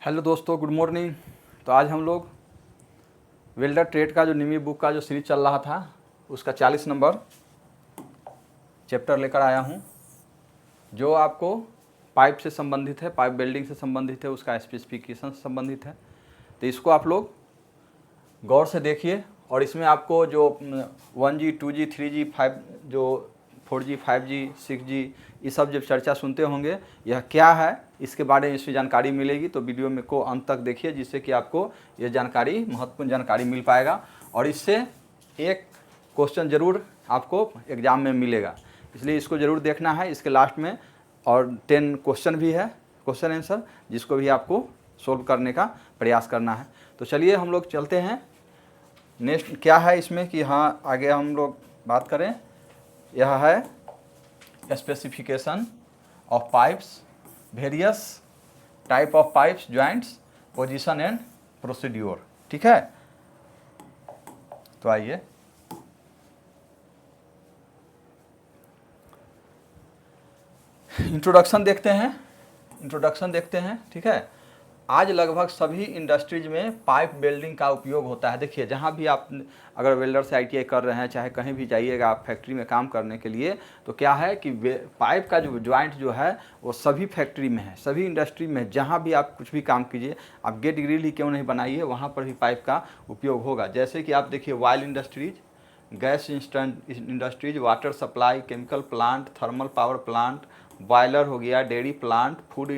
Hello दोस्तों, good morning. तो आज हम लोग वेल्डर ट्रेड का जो निमी बुक का जो सीरीज चल रहा था उसका 40 नंबर चैप्टर लेकर आया हूँ, जो आपको पाइप से संबंधित है, पाइप वेल्डिंग से संबंधित है, उसका स्पेसिफिकेशन से संबंधित है। तो इसको आप लोग गौर से देखिए और इसमें आपको जो 1G 2G 3G 5 जो 4G 5G 6G ये सब जब चर्चा सुनते होंगे, यह क्या है इसके बारे में इसमें जानकारी मिलेगी। तो वीडियो में को अंत तक देखिए, जिससे कि आपको यह जानकारी, महत्वपूर्ण जानकारी मिल पाएगा और इससे एक क्वेश्चन ज़रूर आपको एग्ज़ाम में मिलेगा, इसलिए इसको ज़रूर देखना है। इसके लास्ट में और 10 क्वेश्चन भी है, क्वेश्चन आंसर, जिसको भी आपको सोल्व करने का प्रयास करना है। तो चलिए हम लोग चलते हैं। नेक्स्ट क्या है इसमें कि हाँ, आगे हम लोग बात करें, यह है specification of pipes, various type of pipes, joints, position and procedure. ठीक है, तो आइए इंट्रोडक्शन देखते हैं। ठीक है, आज लगभग सभी इंडस्ट्रीज में पाइप वेल्डिंग का उपयोग होता है। देखिए, जहाँ भी आप अगर वेल्डर से ITI कर रहे हैं, चाहे कहीं भी जाइएगा आप फैक्ट्री में काम करने के लिए, तो क्या है कि पाइप का जो जॉइंट जो है वो सभी फैक्ट्री में है, सभी इंडस्ट्री में। जहाँ भी आप कुछ भी काम कीजिए, आप गेट ग्रिल ही क्यों नहीं बनाइए, वहाँ पर भी पाइप का उपयोग होगा। जैसे कि आप देखिए, oil industries, gas industries, water supply, chemical plant, thermal power plant, boiler हो गया, डेयरी प्लांट, फूड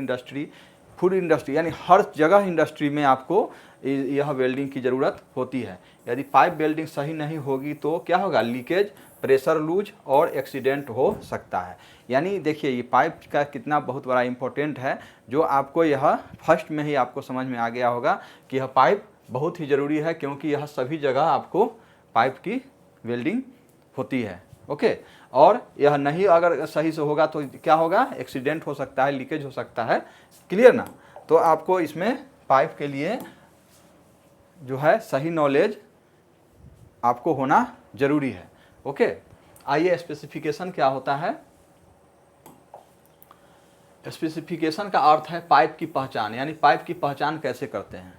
इंडस्ट्री यानी हर जगह इंडस्ट्री में आपको यह वेल्डिंग की ज़रूरत होती है। यदि पाइप वेल्डिंग सही नहीं होगी तो क्या होगा, लीकेज, प्रेशर लूज और एक्सीडेंट हो सकता है। यानी देखिए, ये पाइप का कितना बहुत बड़ा इम्पोर्टेंट है, जो आपको यह फर्स्ट में ही आपको समझ में आ गया होगा कि यह पाइप बहुत ही ज़रूरी है, क्योंकि यह सभी जगह आपको पाइप की वेल्डिंग होती है। ओके, और यह नहीं अगर सही से होगा तो क्या होगा, एक्सीडेंट हो सकता है, लीकेज हो सकता है। क्लियर ना? तो आपको इसमें पाइप के लिए जो है सही नॉलेज आपको होना जरूरी है। ओके, आइए स्पेसिफिकेशन क्या होता है। स्पेसिफिकेशन का अर्थ है पाइप की पहचान, यानी पाइप की पहचान कैसे करते हैं,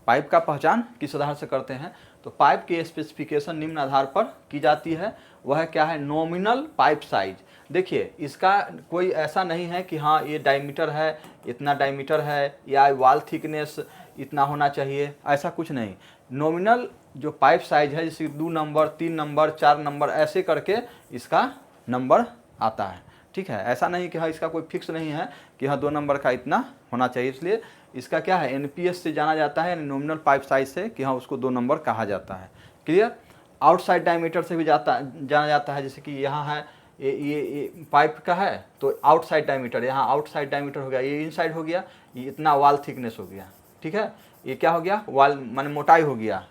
पाइप का पहचान किस आधार से करते हैं। तो पाइप की स्पेसिफिकेशन निम्न आधार पर की जाती है। वह क्या है, नॉमिनल पाइप साइज। देखिए, इसका कोई ऐसा नहीं है कि हाँ ये डायमीटर है, इतना डायमीटर है, या वॉल थिकनेस इतना होना चाहिए, ऐसा कुछ नहीं। नॉमिनल जो पाइप साइज है, जैसे 2 नंबर, 3 नंबर, 4 नंबर, ऐसे करके इसका नंबर आता है। ठीक है, ऐसा नहीं कि हाँ इसका कोई फिक्स नहीं है कि हाँ 2 नंबर का इतना होना चाहिए। इसलिए इसका क्या है, NPS से जाना जाता है, नॉमिनल पाइप साइज से, कि हाँ उसको 2 नंबर कहा जाता है। क्लियर? आउटसाइड डायमीटर से भी जाना जाता है। जैसे कि यहाँ है ये पाइप का है तो आउटसाइड डायमीटर, यहाँ आउटसाइड डायमीटर हो गया, ये इनसाइड हो गया, ये इतना वॉल थिकनेस हो गया। ठीक है, ये क्या हो गया, वॉल माने मोटाई हो गया,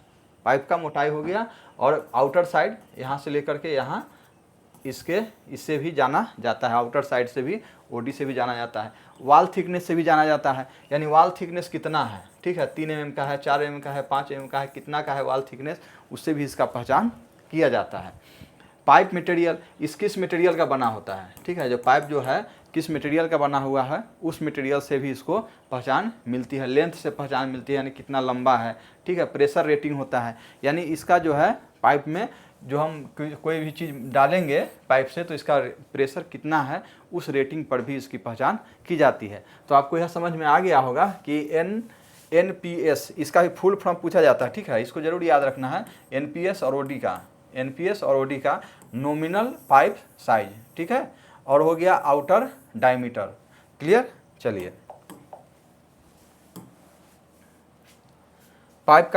पाइप का मोटाई हो गया। और आउटर साइड यहाँ से लेकर के यहाँ इससे भी जाना जाता है, आउटर साइड से भी, OD से भी जाना जाता है, वॉल थिकनेस से भी जाना जाता है। यानी वॉल थिकनेस कितना है, ठीक है, 3 mm का है, 4 mm का है, 5 mm का है, कितना का है वॉल थिकनेस, उससे भी इसका पहचान किया जाता है। पाइप मटेरियल, इस किस मटेरियल का बना होता है, ठीक है, जो पाइप जो है किस मटेरियल का बना हुआ है, उस मटेरियल से भी इसको पहचान मिलती है। लेंथ से पहचान मिलती है, यानी कितना लंबा है। ठीक है, प्रेशर रेटिंग होता है, यानी इसका जो है पाइप में जो हम कोई भी चीज़ डालेंगे पाइप से, तो इसका प्रेशर कितना है, उस रेटिंग पर भी इसकी पहचान की जाती है। तो आपको यह समझ में आ गया होगा कि NPS, इसका भी फुल फॉर्म पूछा जाता है। ठीक है, इसको जरूर याद रखना है, NPS और OD का नॉमिनल पाइप साइज। ठीक है, और हो गया आउटर डायमीटर। क्लियर? चलिए, पाइप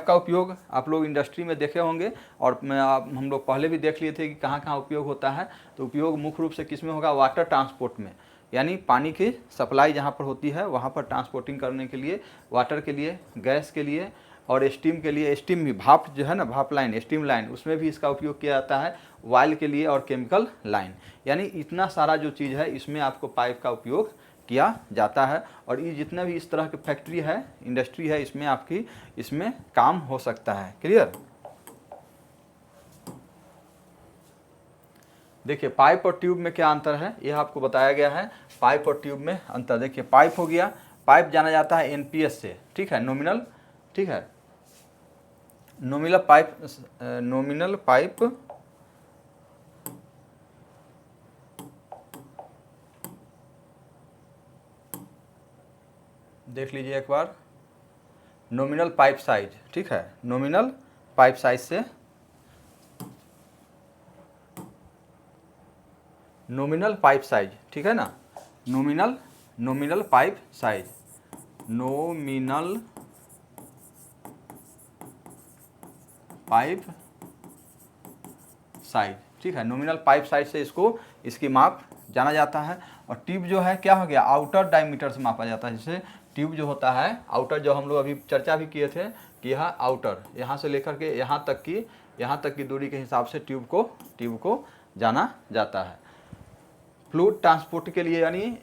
का उपयोग आप लोग इंडस्ट्री में देखे होंगे, और हम लोग पहले भी देख लिए थे कि कहाँ कहाँ उपयोग होता है। तो उपयोग मुख्य रूप से किस में होगा, वाटर ट्रांसपोर्ट में, यानी पानी की सप्लाई जहाँ पर होती है वहाँ पर ट्रांसपोर्टिंग करने के लिए, वाटर के लिए, गैस के लिए और स्टीम के लिए। स्टीम भी, भाप जो है ना, भाप लाइन, स्टीम लाइन, उसमें भी इसका उपयोग किया जाता है, ऑयल के लिए और केमिकल लाइन। यानी इतना सारा जो चीज़ है इसमें आपको पाइप का उपयोग किया जाता है। और ये जितना भी इस तरह की फैक्ट्री है, इंडस्ट्री है, इसमें आपकी इसमें काम हो सकता है। क्लियर? देखिए, पाइप और ट्यूब में क्या अंतर है, यह आपको बताया गया है। पाइप और ट्यूब में अंतर देखिए, पाइप हो गया, पाइप जाना जाता है एनपीएस से, ठीक है, नॉमिनल, ठीक है, नॉमिनल पाइप देख लीजिए एक बार, नॉमिनल पाइप साइज, ठीक है, नॉमिनल पाइप साइज से, नॉमिनल पाइप साइज, ठीक है ना, nominal pipe size, nominal pipe size, ठीक है, नॉमिनल पाइप साइज से इसकी माप जाना जाता है। और ट्यूब जो है क्या हो गया, आउटर डायमीटर से मापा जाता है। जैसे ट्यूब जो होता है आउटर, जो हम लोग अभी चर्चा भी किए थे कि यह आउटर, यहाँ से लेकर के यहाँ तक की दूरी के हिसाब से ट्यूब को जाना जाता है। फ्लूइड ट्रांसपोर्ट के लिए, यानी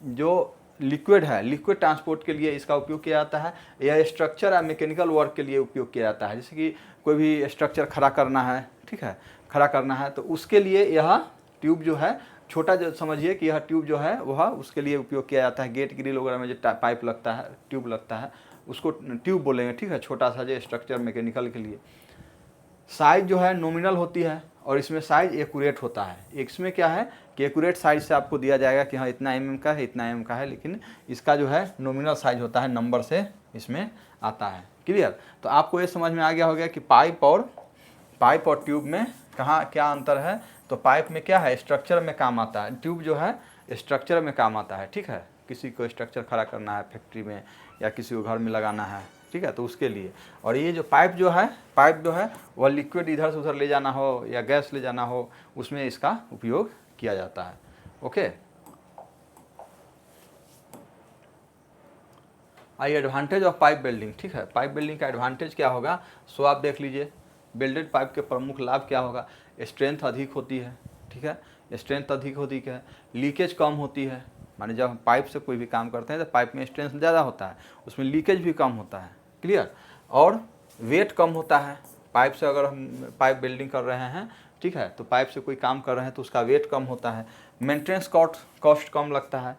जो लिक्विड है, लिक्विड ट्रांसपोर्ट के लिए इसका उपयोग किया जाता है, या स्ट्रक्चर या मैकेनिकल वर्क के लिए उपयोग किया जाता है। जैसे कि कोई भी स्ट्रक्चर खड़ा करना है, ठीक है, खड़ा करना है तो उसके लिए यह ट्यूब जो है, छोटा जो समझिए कि यह ट्यूब जो है वह उसके लिए उपयोग किया जाता है। गेट ग्रिल वगैरह में जो पाइप लगता है, ट्यूब लगता है, उसको ट्यूब बोलेंगे, ठीक है, छोटा सा जो स्ट्रक्चर मैकेनिकल के लिए। साइज जो है नॉमिनल होती है और इसमें साइज एक्यूरेट होता है। इसमें क्या है कि एक्यूरेट साइज से आपको दिया जाएगा कि हाँ इतना mm का है, इतना mm का है, लेकिन इसका जो है नॉमिनल साइज होता है, नंबर से इसमें आता है। क्लियर? तो आपको ये समझ में आ गया होगा कि पाइप और ट्यूब में कहाँ क्या अंतर है। तो पाइप में क्या है, स्ट्रक्चर में काम आता है, ट्यूब जो है स्ट्रक्चर में काम आता है, ठीक है, किसी को स्ट्रक्चर खड़ा करना है फैक्ट्री में या किसी को घर में लगाना है, ठीक है, तो उसके लिए। और ये जो पाइप जो है वह लिक्विड इधर से उधर ले जाना हो या गैस ले जाना हो, उसमें इसका उपयोग किया जाता है। Okay, I advantage of pipe welding, ठीक है, पाइप वेल्डिंग का एडवांटेज क्या होगा, सो आप देख लीजिए। वेल्डेड पाइप के प्रमुख लाभ क्या होगा, स्ट्रेंथ अधिक होती है, ठीक है, स्ट्रेंथ अधिक होती है, लीकेज कम होती है, माने जब हम पाइप से कोई भी काम करते हैं तो पाइप में स्ट्रेंथ ज़्यादा होता है, उसमें लीकेज भी कम होता है। क्लियर? और वेट कम होता है पाइप से, अगर हम पाइप वेल्डिंग कर रहे हैं, ठीक है, तो पाइप से कोई काम कर रहे हैं तो उसका वेट कम होता है। मेंटेनेंस कॉस्ट कम लगता है,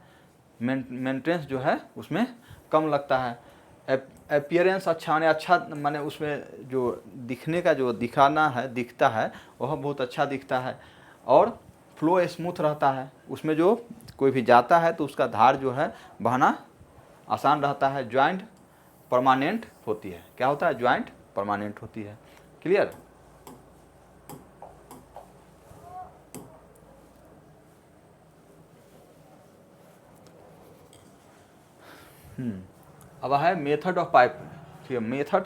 मेंटेनेंस जो है उसमें कम लगता है। अपीयरेंस अच्छा माने उसमें जो दिखने का जो दिखता है वह बहुत अच्छा दिखता है। और फ्लो स्मूथ रहता है, उसमें जो कोई भी जाता है तो उसका धार जो है बहना आसान रहता है। जॉइंट परमानेंट होती है, क्या होता है, जॉइंट परमानेंट होती है। क्लियर? अब है मेथड ऑफ पाइप, ठीक है, मेथड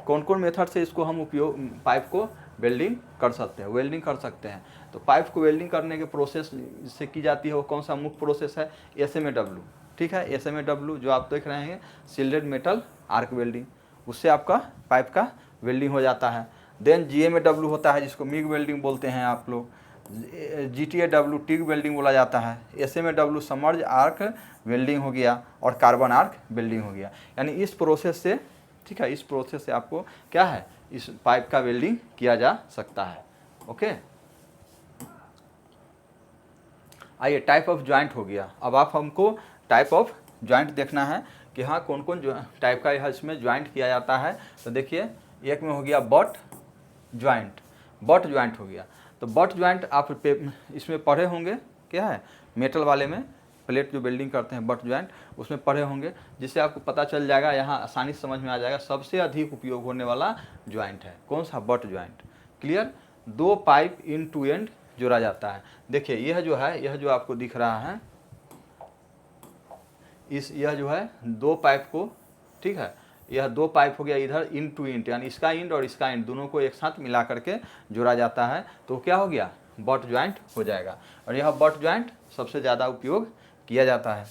कौन कौन मेथड से इसको हम उपयोग पाइप को वेल्डिंग कर सकते हैं, तो पाइप को वेल्डिंग करने के प्रोसेस से की जाती है, वो कौन सा मुख्य प्रोसेस है, SMA-W, ठीक है, SMA-W जो आप देख रहे हैं शिल्डेड मेटल आर्क वेल्डिंग, उससे आपका पाइप का वेल्डिंग हो जाता है। देन GMAW होता है जिसको मिग वेल्डिंग बोलते हैं आप लोग, GTAW टिग वेल्डिंग बोला जाता है, SMA-W समर्ज आर्क वेल्डिंग हो गया और कार्बन आर्क वेल्डिंग हो गया। यानी इस प्रोसेस से, ठीक है, इस प्रोसेस से आपको क्या है, इस पाइप का वेल्डिंग किया जा सकता है। ओके, आइए टाइप ऑफ जॉइंट हो गया। अब आप हमको टाइप ऑफ जॉइंट देखना है कि हाँ कौन कौन जो टाइप का यह इसमें जॉइंट किया जाता है। तो देखिए, एक में हो गया बट जॉइंट हो गया। तो बट जॉइंट आप इसमें पढ़े होंगे, क्या है, मेटल वाले में प्लेट जो वेल्डिंग करते हैं बट जॉइंट, उसमें पढ़े होंगे, जिससे आपको पता चल जाएगा, यहाँ आसानी से समझ में आ जाएगा। सबसे अधिक उपयोग होने वाला जॉइंट है कौन सा, बट जॉइंट। क्लियर? दो पाइप इन टू एंड जोड़ा जाता है। देखिए यह जो आपको दिख रहा है, यह जो है दो पाइप को, ठीक है, यह दो पाइप हो गया इधर इन टू इंट, यानी इसका इंड और इसका इंड दोनों को एक साथ मिला करके जोड़ा जाता है, तो क्या हो गया, बट जॉइंट हो जाएगा। और यह बट जॉइंट सबसे ज़्यादा उपयोग किया जाता है।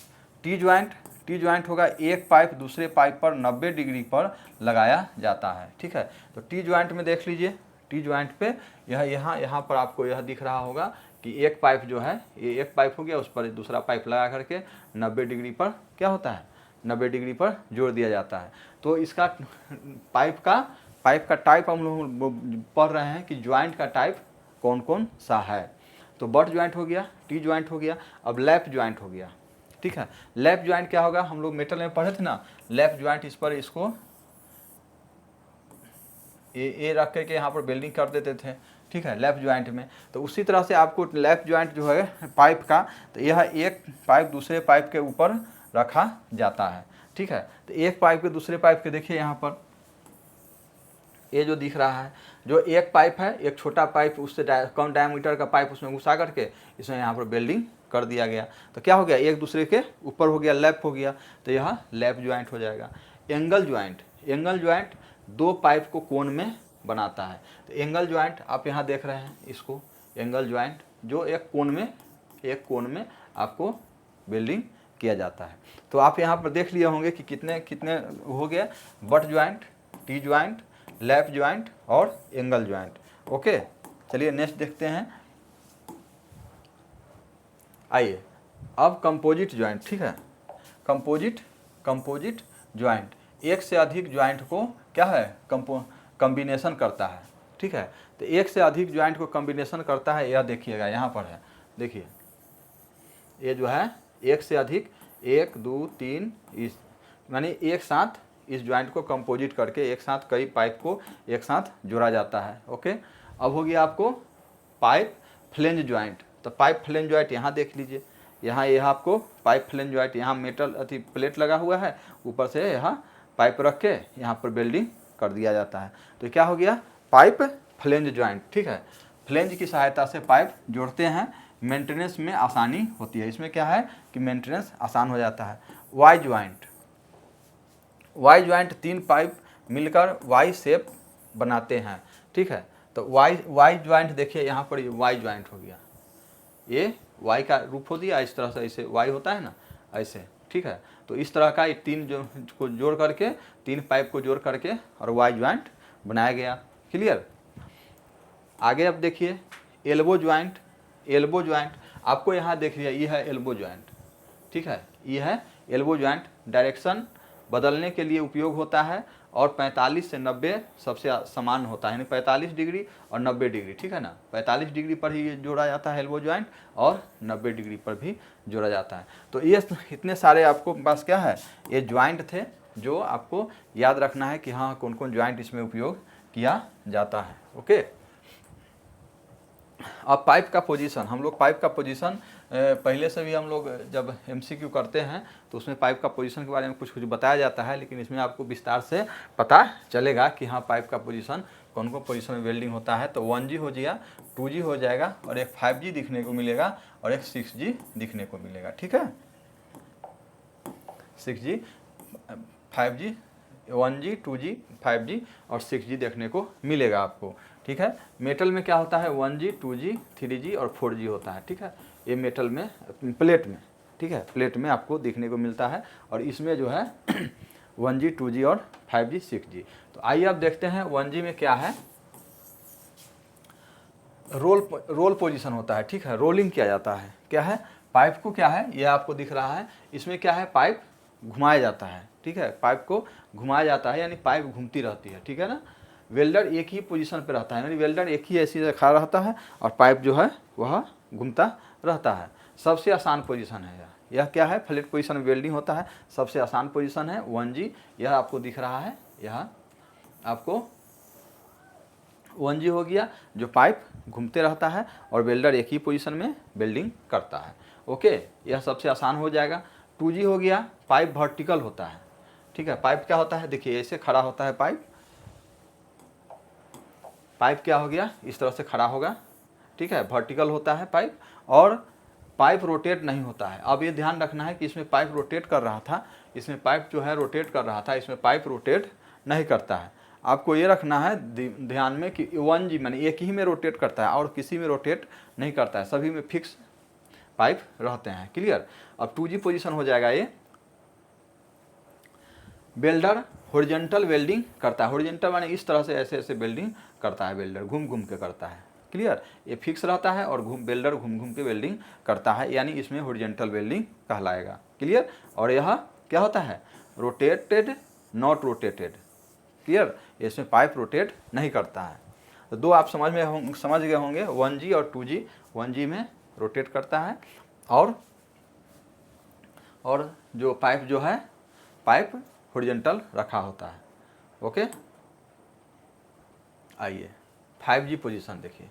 टी जॉइंट होगा, एक पाइप दूसरे पाइप पर 90 डिग्री पर लगाया जाता है, ठीक है। तो टी जॉइंट में देख लीजिए, टी जॉइंट पे यह यहाँ पर आपको यह दिख रहा होगा कि एक पाइप जो है, ये एक पाइप हो गया, उस पर दूसरा पाइप लगा करके 90 डिग्री पर क्या होता है, 90 डिग्री पर जोड़ दिया जाता है। तो इसका पाइप का टाइप हम लोग पढ़ रहे हैं कि जॉइंट का टाइप कौन कौन सा है। तो बट जॉइंट हो गया, टी जॉइंट हो गया, अब लैप जॉइंट हो गया। ठीक है। लैप ज्वाइंट क्या होगा, हम लोग मेटल में पढ़े थे ना, लैप ज्वाइंट इस पर इसको ए रख करके यहाँ पर वेल्डिंग कर देते थे, ठीक है, लैप ज्वाइंट में। तो उसी तरह से आपको लैप ज्वाइंट जो है पाइप का, तो यह एक पाइप दूसरे पाइप के ऊपर रखा जाता है, ठीक है। तो एक पाइप के दूसरे पाइप के देखिए यहाँ पर ये जो दिख रहा है, जो एक पाइप है, एक छोटा पाइप उससे कम डायमीटर का पाइप उसमें घुसा करके इसमें यहाँ पर वेल्डिंग कर दिया गया। तो क्या हो गया, एक दूसरे के ऊपर हो गया, लैप हो गया, तो यह लैप ज्वाइंट हो जाएगा। एंगल ज्वाइंट, एंगल ज्वाइंट दो पाइप को कोण में बनाता है। तो एंगल ज्वाइंट आप यहाँ देख रहे हैं इसको, एंगल ज्वाइंट जो एक कोण में आपको वेल्डिंग किया जाता है। तो आप यहाँ पर देख लिए होंगे कि कितने कितने हो गए, but joint, T joint, lap joint और एंगल ज्वाइंट। ओके, चलिए नेक्स्ट देखते हैं। आइए अब कंपोजिट ज्वाइंट, ठीक है, कंपोजिट ज्वाइंट एक से अधिक ज्वाइंट को क्या है, कॉम्बिनेशन करता है, ठीक है। तो एक से अधिक ज्वाइंट को कॉम्बिनेशन करता है, यह देखिएगा यहाँ पर है, देखिए ये जो है एक से अधिक, 1 2 3, इस यानी एक साथ इस ज्वाइंट को कंपोजिट करके एक साथ कई पाइप को एक साथ जोड़ा जाता है। ओके, अब हो गया आपको पाइप फ्लेंज ज्वाइंट। तो पाइप फ्लेंज ज्वाइंट यहाँ देख लीजिए, यहाँ यह आपको पाइप फ्लेंज ज्वाइंट, यहाँ मेटल अति प्लेट लगा हुआ है, ऊपर से यहाँ पाइप रख के यहाँ पर वेल्डिंग कर दिया जाता है। तो क्या हो गया, पाइप फ्लेंज ज्वाइंट, ठीक है। फ्लेंज की सहायता से पाइप जोड़ते हैं, मेंटेनेंस में आसानी होती है। इसमें क्या है कि मेंटेनेंस आसान हो जाता है। Y joint, Y joint 3 pipe मिलकर वाई शेप बनाते हैं, ठीक है। तो वाई ज्वाइंट देखिए यहाँ पर ये वाई ज्वाइंट हो गया, ये वाई का रूप हो दिया, इस तरह से ऐसे वाई होता है ना, ऐसे, ठीक है। तो इस तरह का ये 3 जो को जोड़ करके, 3 पाइप को जोड़ करके और वाई ज्वाइंट बनाया गया। क्लियर। आगे अब देखिए एल्बो ज्वाइंट, एल्बो ज्वाइंट आपको यहाँ देख लिया, ये है एल्बो ज्वाइंट, ठीक है, ये है एल्बो ज्वाइंट। डायरेक्शन बदलने के लिए उपयोग होता है और 45 से 90 सबसे समान होता है, यानी 45 डिग्री और 90 डिग्री, ठीक है ना। 45 डिग्री पर ही ये जोड़ा जाता है एल्बो ज्वाइंट और 90 डिग्री पर भी जोड़ा जाता है। तो ये इतने सारे आपको पास क्या है, ये ज्वाइंट थे जो आपको याद रखना है कि हाँ कौन कौन ज्वाइंट इसमें उपयोग किया जाता है। ओके, अब पाइप का पोजीशन, हम लोग पाइप का पोजीशन पहले से भी हम लोग जब एमसीक्यू करते हैं तो उसमें पाइप का पोजीशन के बारे में कुछ कुछ बताया जाता है, लेकिन इसमें आपको विस्तार से पता चलेगा कि हाँ पाइप का पोजीशन कौन कौन पोजीशन में वेल्डिंग होता है। तो 1G हो गया, 2G हो जाएगा और एक 5G दिखने को मिलेगा और एक 6G दिखने को मिलेगा, ठीक है। 6G 5G 1G 2G 5G और 6G देखने को मिलेगा आपको, ठीक है। मेटल में क्या होता है, 1G 2G 3G और 4G होता है, ठीक है। ये मेटल में प्लेट में, ठीक है, प्लेट में आपको देखने को मिलता है और इसमें जो है 1G 2G और 5G 6G। तो आइए अब देखते हैं 1G में क्या है, रोल पोजीशन होता है, ठीक है, रोलिंग किया जाता है। क्या है, पाइप को क्या है, ये आपको दिख रहा है, इसमें क्या है, पाइप घुमाया जाता है, ठीक है, पाइप को घुमाया जाता है, यानी पाइप घूमती रहती है, ठीक है ना। वेल्डर एक ही पोजीशन पे रहता है, यानी वेल्डर एक ही ऐसी खड़ा रहता है और पाइप जो है वह घूमता रहता है। सबसे आसान पोजीशन है यह क्या है, फ्लैट पोजीशन वेल्डिंग होता है, सबसे आसान पोजीशन है 1G। यह आपको दिख रहा है, यह आपको 1G हो गया, जो पाइप घूमते रहता है और वेल्डर एक ही पोजीशन में वेल्डिंग करता है। ओके, यह सबसे आसान हो जाएगा। 2G हो गया, पाइप वर्टिकल होता है, ठीक है। पाइप क्या होता है, देखिए ऐसे खड़ा होता है पाइप, पाइप क्या हो गया, इस तरह से खड़ा होगा, ठीक है, वर्टिकल होता है पाइप और पाइप रोटेट नहीं होता है। अब ये ध्यान रखना है कि इसमें पाइप रोटेट कर रहा था, इसमें पाइप जो है रोटेट कर रहा था, इसमें पाइप रोटेट नहीं करता है। आपको ये रखना है ध्यान में कि 1G माने एक ही में रोटेट करता है और किसी में रोटेट नहीं करता है, सभी में फिक्स पाइप रहते हैं। क्लियर। अब 2G पोजीशन हो जाएगा ये, वेल्डर हॉरिजॉन्टल वेल्डिंग करता है, हॉरिजॉन्टल माने इस तरह से ऐसे ऐसे वेल्डिंग करता है, वेल्डर घूम घूम के करता है। क्लियर, ये फिक्स रहता है और वेल्डर घूम घूम के वेल्डिंग करता है, यानी इसमें हॉरिजॉन्टल वेल्डिंग कहलाएगा। क्लियर। और यह क्या होता है, रोटेटेड नॉट रोटेटेड। क्लियर, इसमें पाइप रोटेट नहीं करता है। तो दो आप समझ गए होंगे, 1G और 2G। 1G में रोटेट करता है और और जो पाइप जो है पाइप हॉरिजॉन्टल रखा होता है। ओके, आइए 5G पोजीशन देखिए।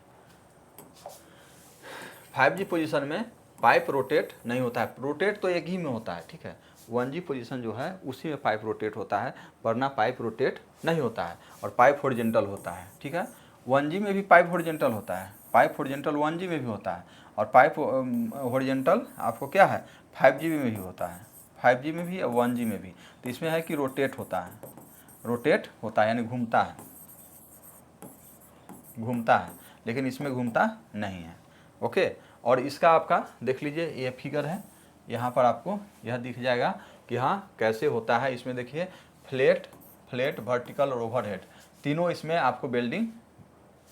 5G पोजीशन में पाइप रोटेट नहीं होता है, रोटेट तो एक ही में होता है, ठीक है। 1G पोजीशन जो है उसी में पाइप रोटेट होता है, वरना पाइप रोटेट नहीं होता है और पाइप हॉरिजॉन्टल होता है, ठीक है। 1G में भी पाइप हॉरिजॉन्टल होता है, पाइप हॉरिजॉन्टल 1G में भी होता है और पाइप हॉरिजॉन्टल आपको क्या है 5G में भी होता है, 5G में भी और 1G में भी। तो इसमें है कि रोटेट होता है, रोटेट होता है यानी घूमता है, घूमता है, लेकिन इसमें घूमता नहीं है। ओके, और इसका आपका देख लीजिए ये फिगर है, यहाँ पर आपको यह दिख जाएगा कि हाँ कैसे होता है। इसमें देखिए फ्लैट, फ्लैट, वर्टिकल और ओवरहेड तीनों इसमें आपको वेल्डिंग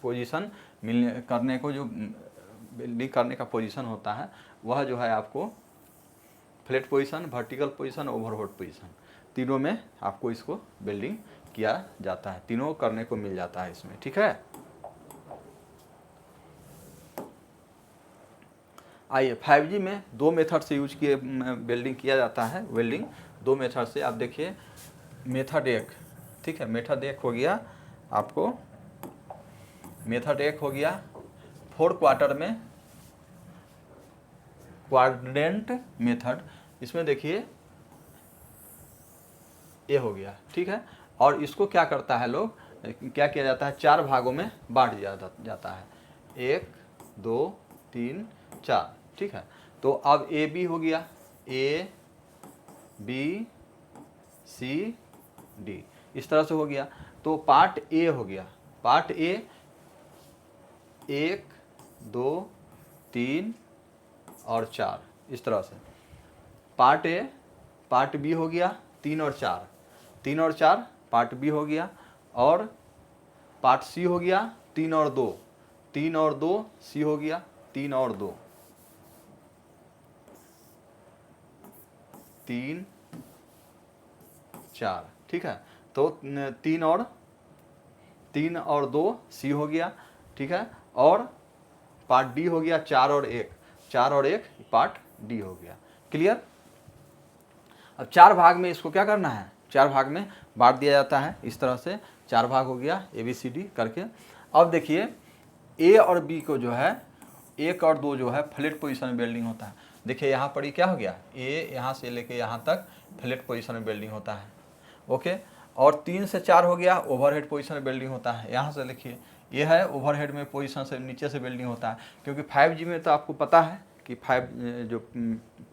पोजीशन मिलने करने को, जो वेल्डिंग करने का पोजीशन होता है वह जो है आपको flat position, vertical position, overhead position तीनों में आपको इसको वेल्डिंग किया जाता है, तीनों करने को मिल जाता है इसमें, ठीक है। आइए 5G में दो मेथड से यूज किए वेल्डिंग किया जाता है, वेल्डिंग दो मेथड से। आप देखिए मेथड एक, ठीक है, मेथड एक हो गया आपको, मेथड एक हो गया 4 क्वार्टर में क्वाड्रेंट मेथड। इसमें देखिए ये हो गया, ठीक है। और इसको क्या करता है लोग, क्या किया जाता है 4 भागों में बांट दिया जाता है, 1 2 3 4, ठीक है। तो अब ए बी हो गया, ए बी सी डी, इस तरह से हो गया। तो पार्ट ए हो गया, पार्ट ए 1 2 3 और 4, इस तरह से। पार्ट ए, पार्ट बी हो गया 3 और 4, 3 और 4 पार्ट बी हो गया। और पार्ट सी हो गया 3 और 2, 3 और 2 सी हो गया 3 और 2, 3 4, ठीक है। तो 3 और 2 सी हो गया, ठीक है। और पार्ट डी हो गया 4 और 1, 4 और 1 पार्ट डी हो गया, क्लियर। अब 4 भाग में इसको क्या करना है, 4 भाग में बांट दिया जाता है, इस तरह से 4 भाग हो गया ए बी सी डी करके। अब देखिए ए और बी को जो है 1 और 2 जो है फ्लैट पोजीशन में वेल्डिंग होता है। देखिए यहाँ पर क्या हो गया, ए यहाँ से लेके यहाँ तक फ्लैट पोजीशन में वेल्डिंग होता है, ओके। और 3 से 4 हो गया ओवरहेड पोजीशन में वेल्डिंग होता है। यहाँ से देखिए ये है ओवरहेड में पोजीशन से नीचे से वेल्डिंग होता है, क्योंकि 5G में तो आपको पता है कि जो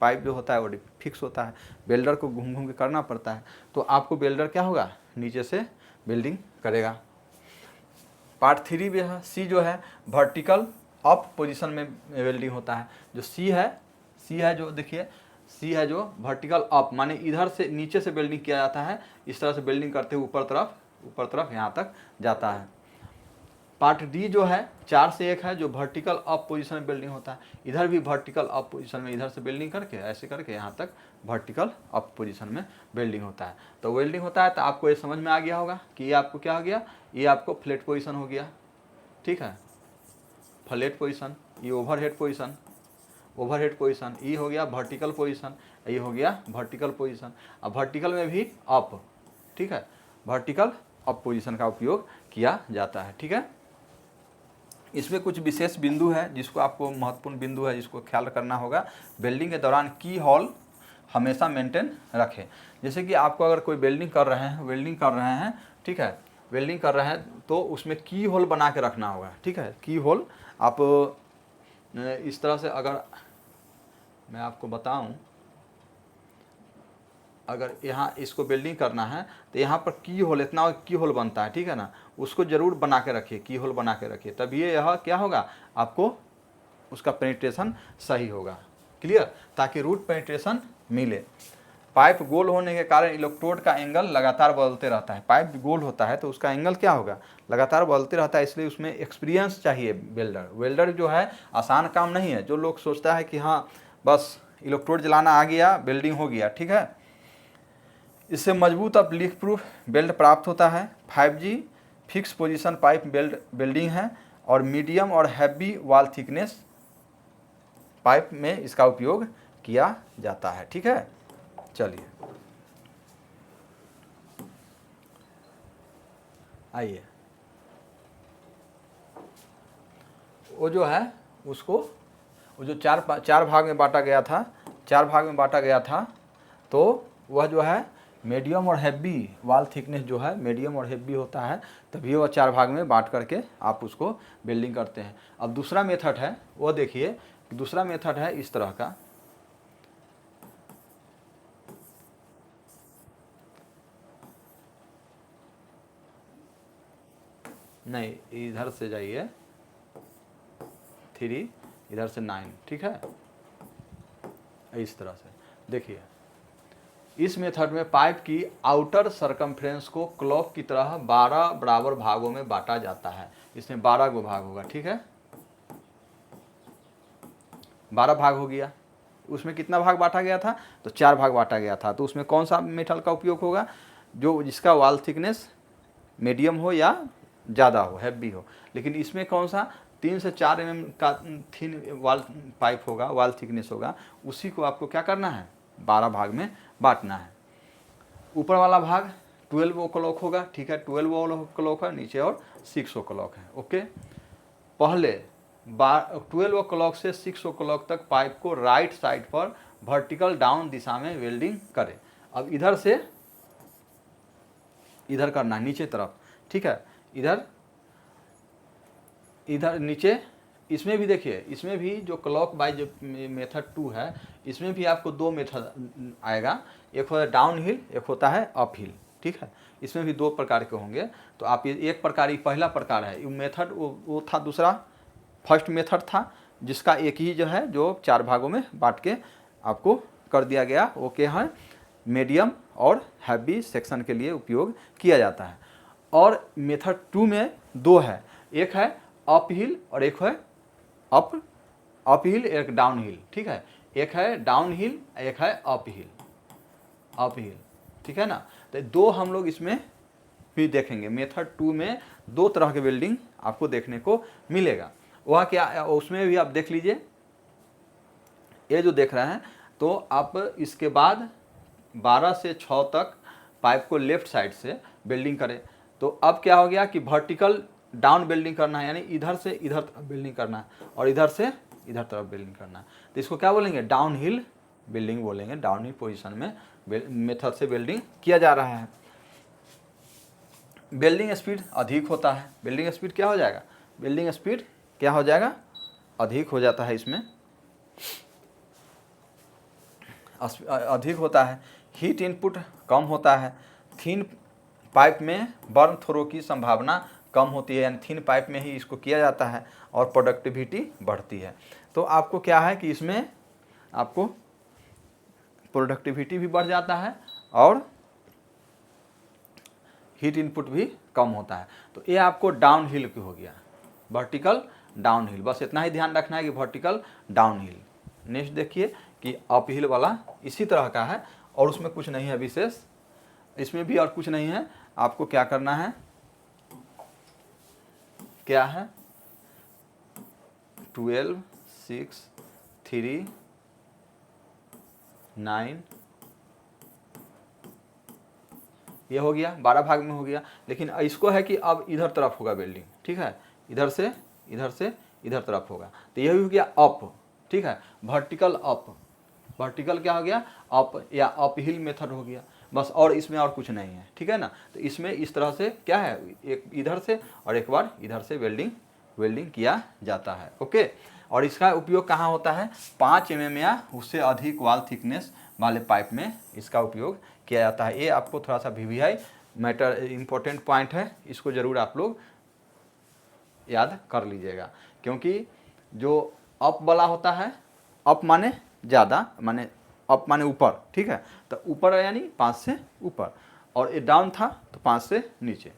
पाइप जो होता है वो फिक्स होता है, वेल्डर को घूम घूम के करना पड़ता है। तो आपको वेल्डर क्या होगा नीचे से वेल्डिंग करेगा। पार्ट 3 भी है, सी जो है वर्टिकल अप पोजीशन में वेल्डिंग होता है। जो सी है जो देखिए सी है जो वर्टिकल अप, माने इधर से नीचे से वेल्डिंग किया जाता है, इस तरह से वेल्डिंग करते हुए ऊपर तरफ यहाँ तक जाता है। पार्ट डी जो है 4 से 1 है, जो वर्टिकल अप पोजीशन में वेल्डिंग होता है, इधर भी वर्टिकल अप पोजीशन में, इधर से वेल्डिंग करके ऐसे करके यहाँ तक वर्टिकल अप पोजीशन में वेल्डिंग होता है। तो वेल्डिंग होता है तो आपको ये समझ में आ गया होगा कि ये आपको क्या हो गया, ये आपको फ्लैट पोजीशन हो गया, ठीक है, फ्लैट पोजीशन। ये ओवरहेड पोजीशन, ओवरहेड पोजीशन, ये हो गया वर्टिकल पोजीशन, ये हो गया वर्टिकल पोजीशन। अब वर्टिकल में भी अप, ठीक है, वर्टिकल अप पोजीशन का उपयोग किया जाता है, ठीक है। इसमें कुछ विशेष बिंदु है जिसको आपको, महत्वपूर्ण बिंदु है जिसको ख्याल करना होगा। वेल्डिंग के दौरान की हॉल हमेशा मेंटेन रखें। जैसे कि आपको अगर कोई वेल्डिंग कर रहे हैं, ठीक है, वेल्डिंग कर रहे हैं तो उसमें की होल बना के रखना होगा, ठीक है। की होल आप इस तरह से, अगर मैं आपको बताऊं, अगर यहाँ इसको वेल्डिंग करना है तो यहाँ पर की होल, इतना की होल बनता है, ठीक है ना, उसको ज़रूर बना के रखिए, की होल बना के रखिए, तब ये यह क्या होगा, आपको उसका पेनिट्रेशन सही होगा, क्लियर, ताकि रूट पेनिट्रेशन मिले। पाइप गोल होने के कारण इलेक्ट्रोड का एंगल लगातार बदलते रहता है। पाइप गोल होता है तो उसका एंगल क्या होगा, लगातार बदलते रहता है, इसलिए उसमें एक्सपीरियंस चाहिए। वेल्डर जो है आसान काम नहीं है। जो लोग सोचता है कि हाँ बस इलेक्ट्रोड जलाना आ गया, वेल्डिंग हो गया, ठीक है, इससे मजबूत अब लीक प्रूफ बेल्ट प्राप्त होता है। 5G fix position pipe welding है और मीडियम और हैवी वॉल थिकनेस पाइप में इसका उपयोग किया जाता है, ठीक है। चलिए आइए, वो जो है उसको, वो जो चार भाग में बांटा गया था, 4 भाग में बांटा गया था, तो वह जो है मीडियम और हैवी वाल थिकनेस जो है मीडियम और हैवी होता है, तभी वह 4 भाग में बांट करके आप उसको बिल्डिंग करते हैं। अब दूसरा मेथड है, वो देखिए, दूसरा मेथड है इस तरह का, नहीं इधर से जाइए 3, इधर से 9, ठीक है, इस तरह से देखिए। इस मेथड में पाइप की आउटर सरकमफ्रेंस को क्लॉक की तरह 12 बराबर भागों में बांटा जाता है। इसमें 12 गो भाग होगा, ठीक है, 12 भाग हो गया। उसमें कितना भाग बांटा गया था, तो 4 भाग बांटा गया था। तो उसमें कौन सा मेटल का उपयोग होगा, जो जिसका वाल थिकनेस मीडियम हो या ज़्यादा हो, हैवी हो। लेकिन इसमें कौन सा 3 से 4 mm का थिन वाल पाइप होगा, वाल थिकनेस होगा, उसी को आपको क्या करना है, 12 भाग में बांटना है। ऊपर वाला भाग 12 ओ क्लॉक होगा, ठीक है, 12 ओ क्लॉक है, नीचे और 6 ओ क्लॉक है। ओके, पहले 12 ओ क्लॉक से 6 ओ क्लॉक तक पाइप को राइट साइड पर वर्टिकल डाउन दिशा में वेल्डिंग करें। अब इधर से इधर करना है, नीचे तरफ, ठीक है, इधर इधर नीचे। इसमें भी देखिए, इसमें भी जो क्लॉक वाइज मेथड 2 है, इसमें भी आपको 2 मेथड आएगा, एक होता है डाउन हिल, एक होता है अप हिल, ठीक है। इसमें भी 2 प्रकार के होंगे। तो आप ये एक प्रकार, ये पहला प्रकार है, मेथड वो था, दूसरा फर्स्ट मेथड था, जिसका एक ही जो है, जो 4 भागों में बांट के आपको कर दिया गया, वो क्या है, मीडियम और हैवी सेक्शन के लिए उपयोग किया जाता है। और मेथड 2 में 2 है, एक है अप हिल और एक है अप हिल, एक डाउन हिल, ठीक है, एक है डाउन हिल, एक है अप हिल, ठीक है ना। तो 2 हम लोग इसमें भी देखेंगे। मेथड 2 में 2 तरह के वेल्डिंग आपको देखने को मिलेगा। वह क्या, उसमें भी आप देख लीजिए, ये जो देख रहे हैं, तो आप इसके बाद 12 से 6 तक पाइप को लेफ्ट साइड से वेल्डिंग करें। तो अब क्या हो गया कि वर्टिकल डाउन वेल्डिंग करना है, यानी इधर से इधर तरफ वेल्डिंग करना है और इधर से इधर तरफ वेल्डिंग करना है। तो इसको क्या बोलेंगे, डाउन हिल वेल्डिंग बोलेंगे। डाउन हिल पोजीशन में मेथड से वेल्डिंग किया जा रहा है। वेल्डिंग स्पीड अधिक होता है। वेल्डिंग स्पीड क्या हो जाएगा, वेल्डिंग स्पीड क्या हो जाएगा, अधिक हो जाता है, इसमें अधिक होता है। हीट इनपुट कम होता है। थिन पाइप में बर्न थ्रो की संभावना कम होती है, यानी थिन पाइप में ही इसको किया जाता है और प्रोडक्टिविटी बढ़ती है। तो आपको क्या है कि इसमें आपको प्रोडक्टिविटी भी बढ़ जाता है और हीट इनपुट भी कम होता है। तो ये आपको डाउन हिल की हो गया, वर्टिकल डाउन हिल। बस इतना ही ध्यान रखना है कि वर्टिकल डाउन हिल। नेक्स्ट देखिए कि अप हिल वाला इसी तरह का है और उसमें कुछ नहीं है विशेष, इसमें भी और कुछ नहीं है। आपको क्या करना है, क्या है, 12, 6, 3, 9, ये हो गया, 12 भाग में हो गया। लेकिन इसको है कि अब इधर तरफ होगा वेल्डिंग, ठीक है, इधर से इधर तरफ होगा। तो ये हो गया अप, ठीक है, वर्टिकल अप। वर्टिकल क्या हो गया, अप या अप हिल मेथड हो गया बस, और इसमें और कुछ नहीं है, ठीक है ना। तो इसमें इस तरह से क्या है, एक इधर से और एक बार इधर से वेल्डिंग किया जाता है। ओके, और इसका उपयोग कहाँ होता है, 5 mm या उससे अधिक वाल थिकनेस वाले पाइप में इसका उपयोग किया जाता है। ये आपको थोड़ा सा VVI मैटर इम्पोर्टेंट पॉइंट है, इसको ज़रूर आप लोग याद कर लीजिएगा। क्योंकि जो अप वाला होता है, अप माने ज़्यादा, माने अप माने ऊपर, ठीक है, तो ऊपर यानी 5 से ऊपर, और ये डाउन था तो 5 से नीचे।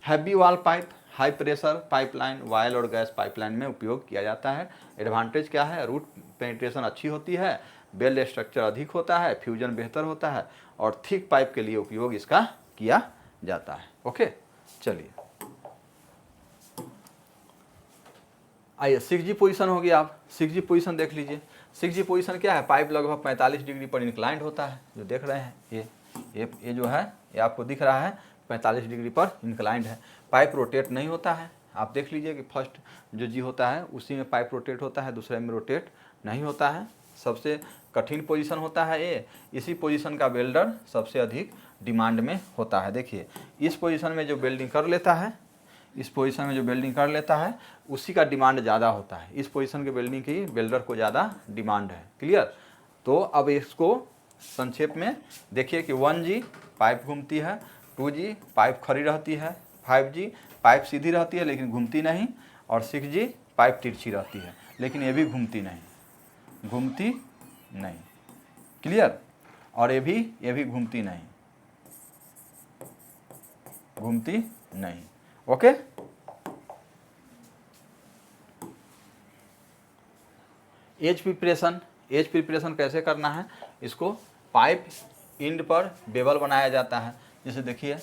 हैवी वाल pipe high pressure pipeline, oil और गैस पाइपलाइन में उपयोग किया जाता है। एडवांटेज क्या है, रूट पेनिट्रेशन अच्छी होती है, बेल स्ट्रक्चर अधिक होता है, फ्यूजन बेहतर होता है और थिक पाइप के लिए उपयोग इसका किया जाता है। ओके, चलिए आइए 6G पोजीशन हो गया। आप 6G पोजीशन देख लीजिए। 6G पोजीशन क्या है, पाइप लगभग 45 डिग्री पर इंक्लाइंड होता है, जो देख रहे हैं ये जो है ये आपको दिख रहा है 45 डिग्री पर इंक्लाइंड है। पाइप रोटेट नहीं होता है, आप देख लीजिए कि फर्स्ट जो जी होता है उसी में पाइप रोटेट होता है, दूसरे में रोटेट नहीं होता है। सबसे कठिन पोजीशन होता है ये, इसी पोजीशन का वेल्डर सबसे अधिक डिमांड में होता है। देखिए इस पोजीशन में जो वेल्डिंग कर लेता है, इस पोजीशन में जो वेल्डिंग कर लेता है उसी का डिमांड ज़्यादा होता है, इस पोजीशन के वेल्डिंग की वेल्डर को ज़्यादा डिमांड है। क्लियर। तो अब इसको संक्षेप में देखिए कि 1G पाइप घूमती है, 2G पाइप खड़ी रहती है, 5G पाइप सीधी रहती है लेकिन घूमती नहीं, और 6G पाइप तिरछी रहती है लेकिन ये भी घूमती नहीं। क्लियर। और ये भी घूमती नहीं। ओके। एज प्रिपरेशन कैसे करना है, इसको पाइप इंड पर बेवल बनाया जाता है। जैसे देखिए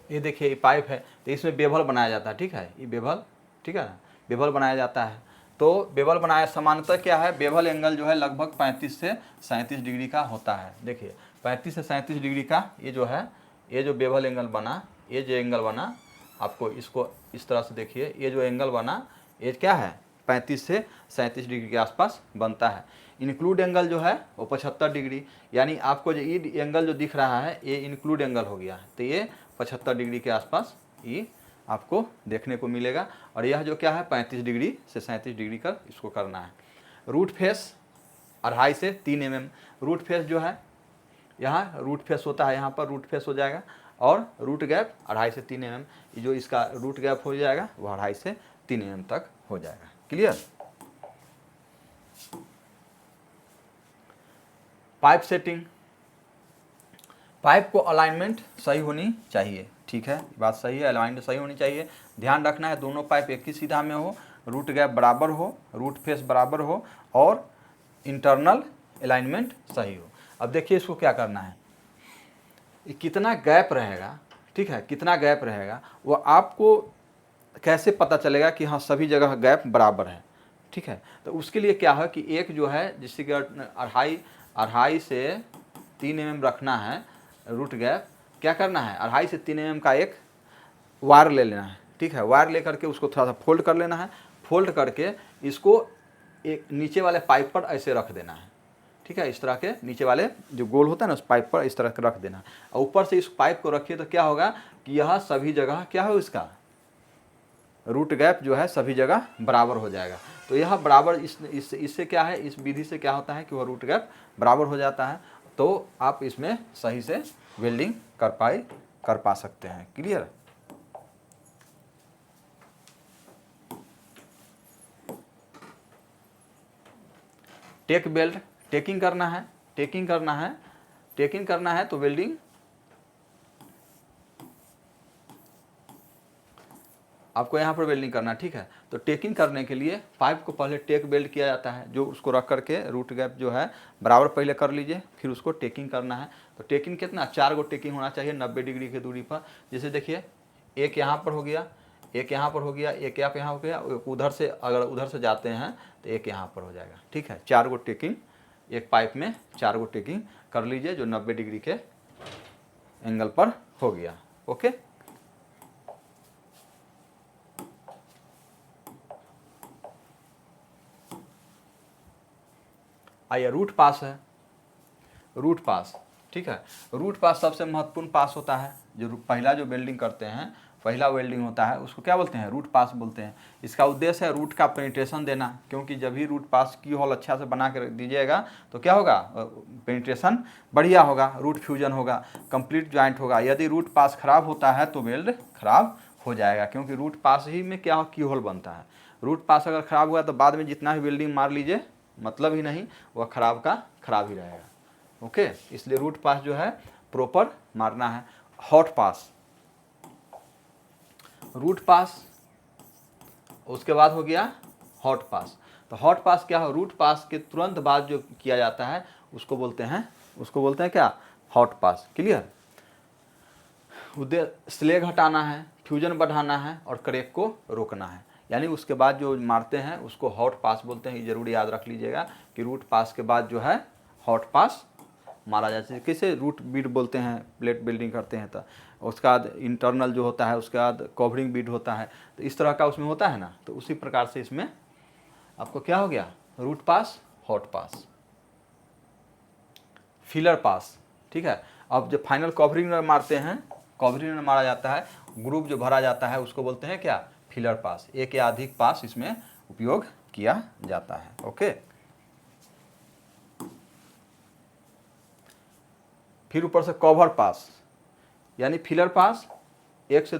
ये देखिए ये पाइप है, तो इसमें बेवल बनाया जाता है। ठीक है, ये बेवल, ठीक है ना, बेवल बनाया जाता है। तो बेवल बनाया सामान्यतः क्या है, बेवल एंगल जो है लगभग 35 से 37 डिग्री का होता है। देखिए 35 से 37 डिग्री का ये जो है, ये जो बेवल एंगल बना, ये जो एंगल बना, आपको इसको इस तरह से देखिए, ये जो एंगल बना ये क्या है 35 से 37 डिग्री के आसपास बनता है। इंक्लूड एंगल जो है वो 75 डिग्री, यानी आपको जो ये एंगल जो दिख रहा है ये इंक्लूड एंगल हो गया है, तो ये 75 डिग्री के आसपास ये आपको देखने को मिलेगा। और यह जो क्या है 35 डिग्री से 37 डिग्री का इसको करना है। रूट फेस 2.5 से 3 mm, रूट फेस जो है यहाँ रूट फेस होता है, यहाँ पर रूट फेस हो जाएगा, और रूट गैप 2.5 से 3 mm, जो इसका रूट गैप हो जाएगा वो 2.5 से 3 mm तक हो जाएगा। क्लियर। पाइप सेटिंग, पाइप को अलाइनमेंट सही होनी चाहिए। ठीक है, बात सही है, अलाइनमेंट सही होनी चाहिए। ध्यान रखना है दोनों पाइप एक ही सीधा में हो, रूट गैप बराबर हो, रूट फेस बराबर हो, और इंटरनल अलाइनमेंट सही हो। अब देखिए इसको क्या करना है, कितना गैप रहेगा, ठीक है, कितना गैप रहेगा वो आपको कैसे पता चलेगा कि हाँ सभी जगह गैप बराबर है। ठीक है, तो उसके लिए क्या है कि एक जो है जिससे कि 2.5 से 3 mm रखना है रूट गैप, क्या करना है 2.5 से 3 mm का एक वायर ले लेना है। ठीक है, वायर लेकर के उसको थोड़ा सा फोल्ड कर लेना है, फोल्ड करके इसको एक नीचे वाले पाइप पर ऐसे रख देना है। ठीक है, इस तरह के नीचे वाले जो गोल होता है ना उस पाइप पर इस तरह रख देना है, और ऊपर से इस पाइप को रखिए तो क्या होगा कि यह सभी जगह क्या हो, इसका रूट गैप जो है सभी जगह बराबर हो जाएगा। तो यह बराबर इससे क्या है, इस विधि से क्या होता है कि वह रूट गैप बराबर हो जाता है, तो आप इसमें सही से वेल्डिंग कर पा सकते हैं। क्लियर। टेक बेल्ट, टेकिंग करना है तो वेल्डिंग आपको यहाँ पर वेल्डिंग करना है। ठीक है, तो टेकिंग करने के लिए पाइप को पहले टेक बेल्ट किया जाता है, जो उसको रख करके रूट गैप जो है बराबर पहले कर लीजिए, फिर उसको टेकिंग करना है। तो टेकिंग कितना, 4 गो टेकिंग होना चाहिए 90 डिग्री की दूरी पर। जैसे देखिए एक यहाँ पर हो गया, एक यहाँ पर हो गया, एक यहाँ हो गया, उधर से अगर उधर से जाते हैं तो एक यहाँ पर हो जाएगा। ठीक है, 4 गो टेकिंग एक पाइप में 4 गो टेकिंग कर लीजिए जो 90 डिग्री के एंगल पर हो गया। ओके। आइए रूट पास है, रूट पास। ठीक है, रूट पास सबसे महत्वपूर्ण पास होता है। जो पहला जो वेल्डिंग करते हैं पहला वेल्डिंग होता है उसको क्या बोलते हैं, रूट पास बोलते हैं। इसका उद्देश्य है रूट का पेनिट्रेशन देना, क्योंकि जब भी रूट पास की होल अच्छा से बना कर दीजिएगा तो क्या होगा, पेनिट्रेशन बढ़िया होगा, रूट फ्यूजन होगा, कंप्लीट ज्वाइंट होगा। यदि रूट पास खराब होता है तो वेल्ड खराब हो जाएगा, क्योंकि रूट पास ही में क्या की होल बनता है। रूट पास अगर खराब हुआ तो बाद में जितना भी वेल्डिंग मार लीजिए मतलब ही नहीं, वह खराब का खराब ही रहेगा। ओके, इसलिए रूट पास जो है प्रॉपर मारना है। हॉट पास, रूट पास, उसके बाद हो गया हॉट पास। तो हॉट पास क्या हो, रूट पास के तुरंत बाद जो किया जाता है उसको बोलते हैं क्या, हॉट पास। क्लियर। उद्देश्य स्लैग हटाना है, फ्यूजन बढ़ाना है और क्रैक को रोकना है, यानी उसके बाद जो मारते हैं उसको हॉट पास बोलते हैं। ये जरूर याद रख लीजिएगा कि रूट पास के बाद जो है हॉट पास मारा जाता है। कैसे, रूट बीट बोलते हैं, प्लेट बिल्डिंग करते हैं तो उसके बाद इंटरनल जो होता है उसके बाद कवरिंग बीट होता है, तो इस तरह का उसमें होता है ना। तो उसी प्रकार से इसमें आपको क्या हो गया, रूट पास, हॉट पास, फिलर पास। ठीक है। अब जब फाइनल कवरिंग में मारते हैं, कवरिंग में मारा जाता है, ग्रुप जो भरा जाता है उसको बोलते हैं क्या, फिलर पास। एक या अधिक पास इसमें उपयोग किया जाता है। ओके, फिर ऊपर से कवर पास, यानी फिलर पास एक से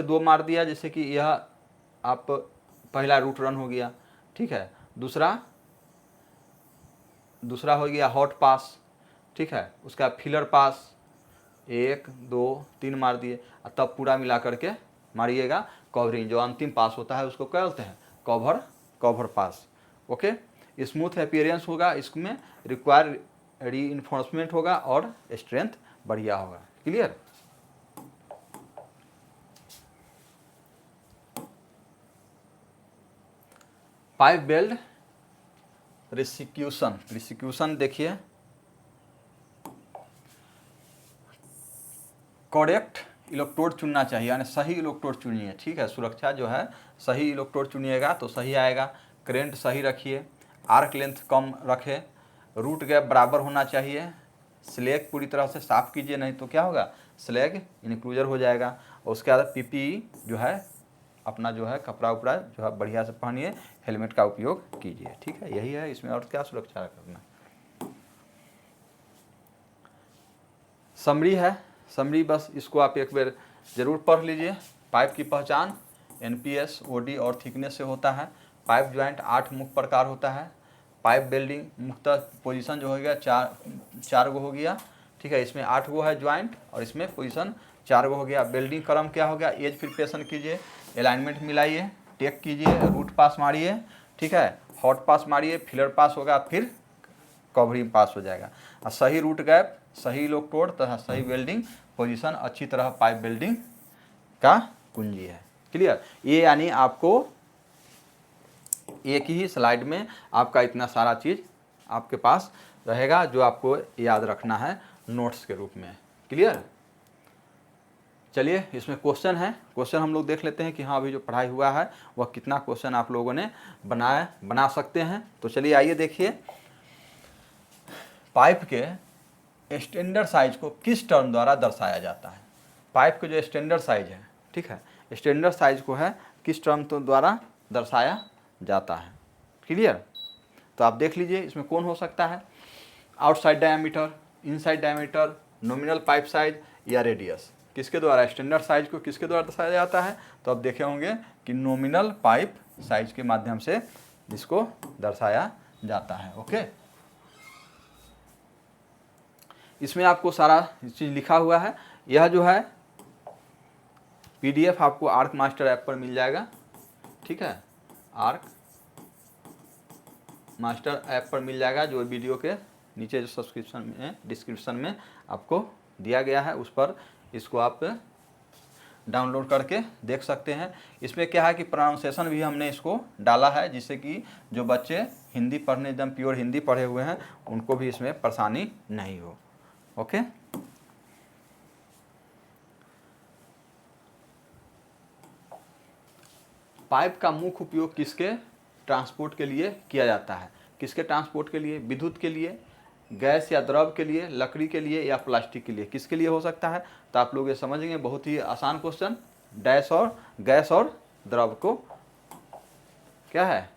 दो मार दिया, जैसे कि यह आप पहला रूट रन हो गया। ठीक है। दूसरा हो गया हॉट पास। ठीक है। उसका फिलर पास 1 2 3 मार दिए, तब पूरा मिला करके मारिएगा कवरिंग। जो अंतिम पास होता है उसको क्या बोलते हैं, कवर पास। ओके, स्मूथ अपीयरेंस होगा, इसमें रिक्वायर रीइंफोर्समेंट होगा और स्ट्रेंथ बढ़िया होगा। क्लियर। पाइप बेल्ट रिसिक्यूशन देखिए, करेक्ट इलेक्ट्रोड चुनना चाहिए, यानी सही इलेक्ट्रोड चुनिए। ठीक है, सुरक्षा जो है सही इलेक्ट्रोड चुनिएगा तो सही आएगा। करेंट सही रखिए, आर्क लेंथ कम रखें, रूट गैप बराबर होना चाहिए, स्लैग पूरी तरह से साफ कीजिए, नहीं तो क्या होगा, स्लैग इनक्लूजर हो जाएगा। और उसके बाद पीपीई जो है अपना जो है कपड़ा उपड़ा जो है बढ़िया से पहनिए, हेलमेट का उपयोग कीजिए। ठीक है, यही है इसमें, और क्या सुरक्षा करना। समरी है, समरी बस इसको आप एक बार ज़रूर पढ़ लीजिए। पाइप की पहचान एनपीएस, ओडी और थिकनेस से होता है। पाइप ज्वाइंट 8 मुख्य प्रकार होता है। पाइप बेल्डिंग मुख्यतः पोजीशन जो हो गया चार गो हो गया। ठीक है, इसमें 8 गो है ज्वाइंट और इसमें पोजीशन 4 गो हो गया। बेल्डिंग क्रम क्या हो गया, एज प्रिपरेशन कीजिए, अलाइनमेंट मिलाइए, टेक कीजिए, रूट पास मारिए। ठीक है, हॉट पास मारिए, फिलर पास होगा, फिर कवरिंग पास हो जाएगा। और सही रूट गैप, सही इलेक्ट्रोड तथा सही वेल्डिंग पोजीशन अच्छी तरह पाइप बेल्डिंग का कुंजी है। क्लियर। ये यानी आपको एक ही स्लाइड में आपका इतना सारा चीज़ आपके पास रहेगा जो आपको याद रखना है नोट्स के रूप में। क्लियर। चलिए, इसमें क्वेश्चन है, क्वेश्चन हम लोग देख लेते हैं कि हाँ अभी जो पढ़ाई हुआ है वह कितना क्वेश्चन आप लोगों ने बना सकते हैं। तो चलिए आइए देखिए, पाइप के स्टैंडर्ड साइज को किस टर्म द्वारा दर्शाया जाता है। पाइप के जो स्टैंडर्ड साइज है, ठीक है, स्टैंडर्ड साइज को है किस टर्म तो द्वारा दर्शाया जाता है। क्लियर। तो आप देख लीजिए इसमें कौन हो सकता है, outside diameter, inside diameter, nominal pipe size या रेडियस। किसके द्वारा, स्टैंडर्ड साइज को किसके द्वारा दर्शाया जाता है, तो आप देखे होंगे कि नॉमिनल पाइप साइज के माध्यम से इसको दर्शाया जाता है। ओके, इसमें आपको सारा चीज़ लिखा हुआ है। यह जो है पीडीएफ आपको आर्क मास्टर ऐप पर मिल जाएगा। ठीक है, आर्क मास्टर ऐप पर मिल जाएगा, जो वीडियो के नीचे जो सब्सक्रिप्शन में डिस्क्रिप्शन में आपको दिया गया है उस पर इसको आप डाउनलोड करके देख सकते हैं। इसमें क्या है कि प्रोनाउंसिएशन भी हमने इसको डाला है, जिससे कि जो बच्चे हिंदी पढ़ने एकदम प्योर हिंदी पढ़े हुए हैं उनको भी इसमें परेशानी नहीं हो। ओके, पाइप का मुख्य उपयोग किसके ट्रांसपोर्ट के लिए किया जाता है, किसके ट्रांसपोर्ट के लिए, विद्युत के लिए, गैस या द्रव के लिए, लकड़ी के लिए या प्लास्टिक के लिए, किसके लिए हो सकता है? तो आप लोग ये समझेंगे, बहुत ही आसान क्वेश्चन। डैश और गैस और द्रव को क्या है,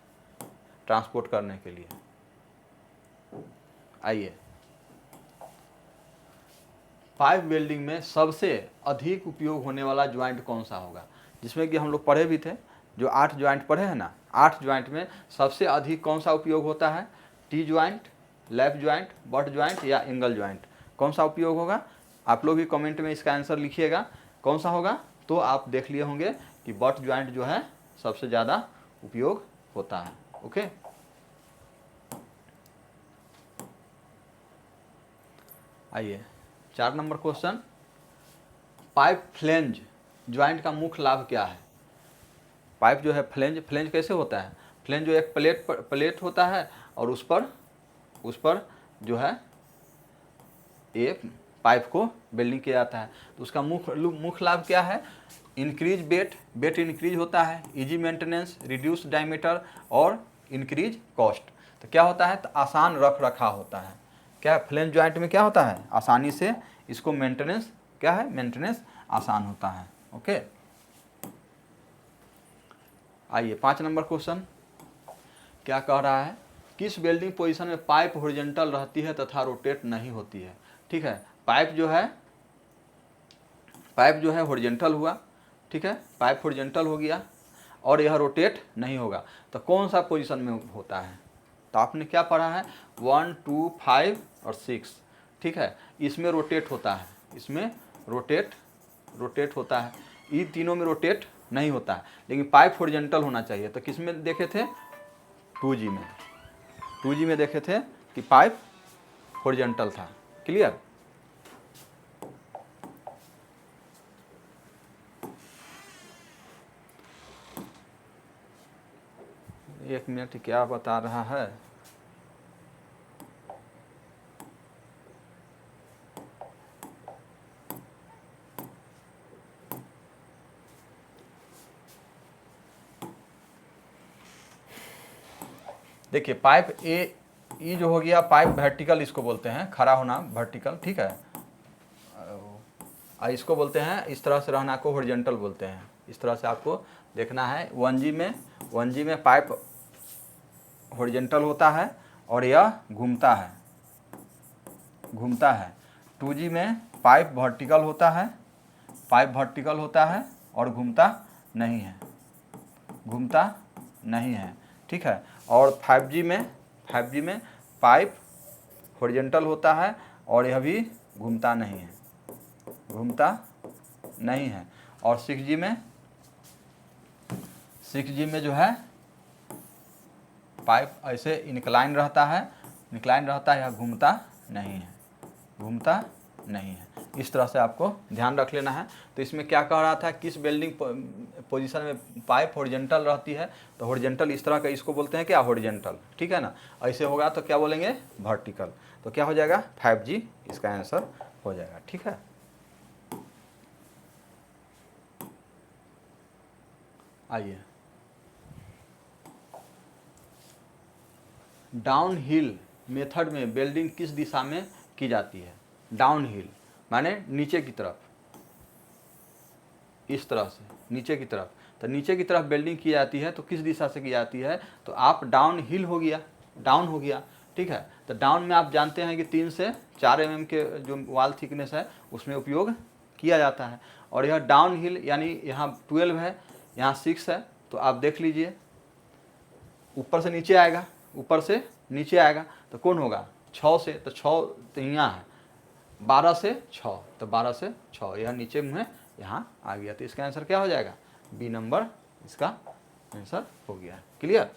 ट्रांसपोर्ट करने के लिए। आइए, पाइप वेल्डिंग में सबसे अधिक उपयोग होने वाला ज्वाइंट कौन सा होगा? जिसमें कि हम लोग पढ़े भी थे, जो 8 ज्वाइंट पढ़े हैं ना, 8 ज्वाइंट में सबसे अधिक कौन सा उपयोग होता है? T joint, lap joint, but joint या एंगल ज्वाइंट? कौन सा उपयोग होगा? आप लोग भी कमेंट में इसका आंसर लिखिएगा, कौन सा होगा। तो आप देख लिए होंगे कि बट ज्वाइंट जो है सबसे ज़्यादा उपयोग होता है। ओके, आइए 4 number question, pipe flange joint का मुख्य लाभ क्या है? पाइप जो है फ्लेंज, फ्लेंज कैसे होता है? फ्लेंज जो एक प्लेट होता है और उस पर जो है एक पाइप को वेल्डिंग किया जाता है। तो उसका मुख्य लाभ क्या है? इंक्रीज वेट इंक्रीज होता है, इजी मेंटेनेंस, रिड्यूस डायमीटर और इंक्रीज कॉस्ट। तो क्या होता है? तो आसान रख रखाव होता है। क्या फ्लेंज ज्वाइंट में क्या होता है? आसानी से इसको मेंटेनेंस, क्या है, मेंटेनेंस आसान होता है। ओके, आइए 5 नंबर क्वेश्चन क्या कह रहा है? किस वेल्डिंग पोजीशन में पाइप हॉरिजॉन्टल रहती है तथा रोटेट नहीं होती है? ठीक है, पाइप जो है हॉरिजॉन्टल हुआ, ठीक है, पाइप हॉरिजॉन्टल हो गया और यह रोटेट नहीं होगा, तो कौन सा पोजीशन में होता है? तो आपने क्या पढ़ा है? 1, 2, 5 और 6, ठीक है, इसमें रोटेट होता है, इसमें रोटेट होता है, ये तीनों में रोटेट नहीं होता है। लेकिन पाइप हॉरिजॉन्टल होना चाहिए। तो किस में देखे थे? 2G में, 2G में देखे थे कि पाइप हॉरिजॉन्टल था। क्लियर? एक मिनट, क्या बता रहा है? देखिए, पाइप ये जो हो गया पाइप वर्टिकल, इसको बोलते हैं, खड़ा होना वर्टिकल, ठीक है। इसको बोलते हैं, इस तरह से रहना को हॉरिजॉन्टल बोलते हैं। इस तरह से आपको देखना है। 1G में पाइप हॉरिजॉन्टल होता है और यह घूमता है। 2G में पाइप वर्टिकल होता है और घूमता नहीं है, ठीक है। और 5G में पाइप हॉरिजॉन्टल होता है और यह भी घूमता नहीं है। और 6G में जो है पाइप ऐसे इंक्लाइन रहता है, या घूमता नहीं है। इस तरह से आपको ध्यान रख लेना है। तो इसमें क्या कह रहा था? किस वेल्डिंग पोजीशन में पाइप हॉरिजॉन्टल रहती है? तो हॉरिजॉन्टल इस तरह का, इसको बोलते हैं क्या? हॉरिजॉन्टल, ठीक है ना। ऐसे होगा तो क्या बोलेंगे? वर्टिकल। तो क्या हो जाएगा? 5G इसका आंसर हो जाएगा, ठीक है। आइए, डाउन हिल मेथड में वेल्डिंग किस दिशा में की जाती है? डाउन हिल माने नीचे की तरफ, इस तरह से नीचे की तरफ। तो नीचे की तरफ वेल्डिंग की जाती है तो किस दिशा से की जाती है? तो आप डाउन हिल हो गया, डाउन हो गया, ठीक है। तो डाउन में आप जानते हैं कि 3 से 4 mm के जो वाल थिकनेस है उसमें उपयोग किया जाता है। और यह डाउन हिल यानी यहाँ 12 है, यहाँ 6 है, तो आप देख लीजिए ऊपर से नीचे आएगा, तो कौन होगा? 6 से, तो 6 तो यहाँ है, 12 से 6, तो 12 से 6 यह नीचे में यहाँ आ गया। तो इसका आंसर क्या हो जाएगा? बी नंबर इसका आंसर हो गया। क्लियर?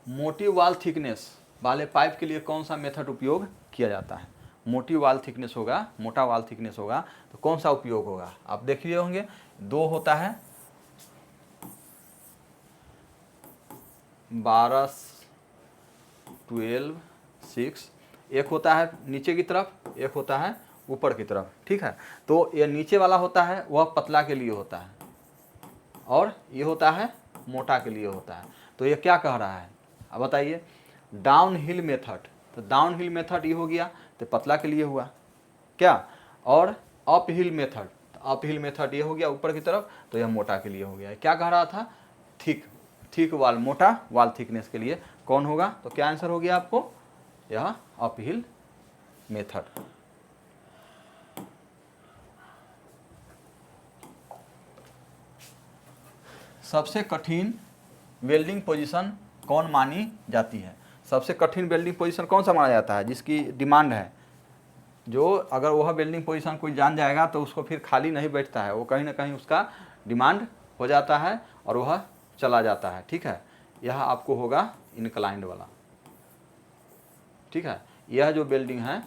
मोटी वाल थिकनेस वाले पाइप के लिए कौन सा मेथड उपयोग किया जाता है? मोटा वाल थिकनेस होगा तो कौन सा उपयोग होगा? आप देख लिए होंगे, 2 होता है, 12, 12, 6, एक होता है नीचे की तरफ, एक होता है ऊपर की तरफ, ठीक है। तो ये नीचे वाला होता है वह पतला के लिए होता है और ये होता है मोटा के लिए होता है। तो ये क्या कह रहा है, अब बताइए। डाउन हिल मेथड, तो डाउन हिल मेथड ये हो गया तो पतला के लिए हुआ क्या, और अप हिल मेथड, तो अप हिल मेथड ये हो गया ऊपर की तरफ, तो यह मोटा के लिए हो गया। क्या कह रहा था, थिक वाल, मोटा वाल थिकनेस के लिए कौन होगा, तो क्या आंसर हो गया आपको, यह अप हिल मेथड। सबसे कठिन वेल्डिंग पोजीशन कौन मानी जाती है, सबसे कठिन वेल्डिंग पोजीशन कौन सा माना जाता है, जिसकी डिमांड है, जो अगर वह वेल्डिंग पोजीशन कोई जान जाएगा तो उसको फिर खाली नहीं बैठता है, वो कहीं ना कहीं उसका डिमांड हो जाता है और वह चला जाता है। ठीक है, यह आपको होगा इनक्लाइंड वाला। ठीक है, यह जो वेल्डिंग है,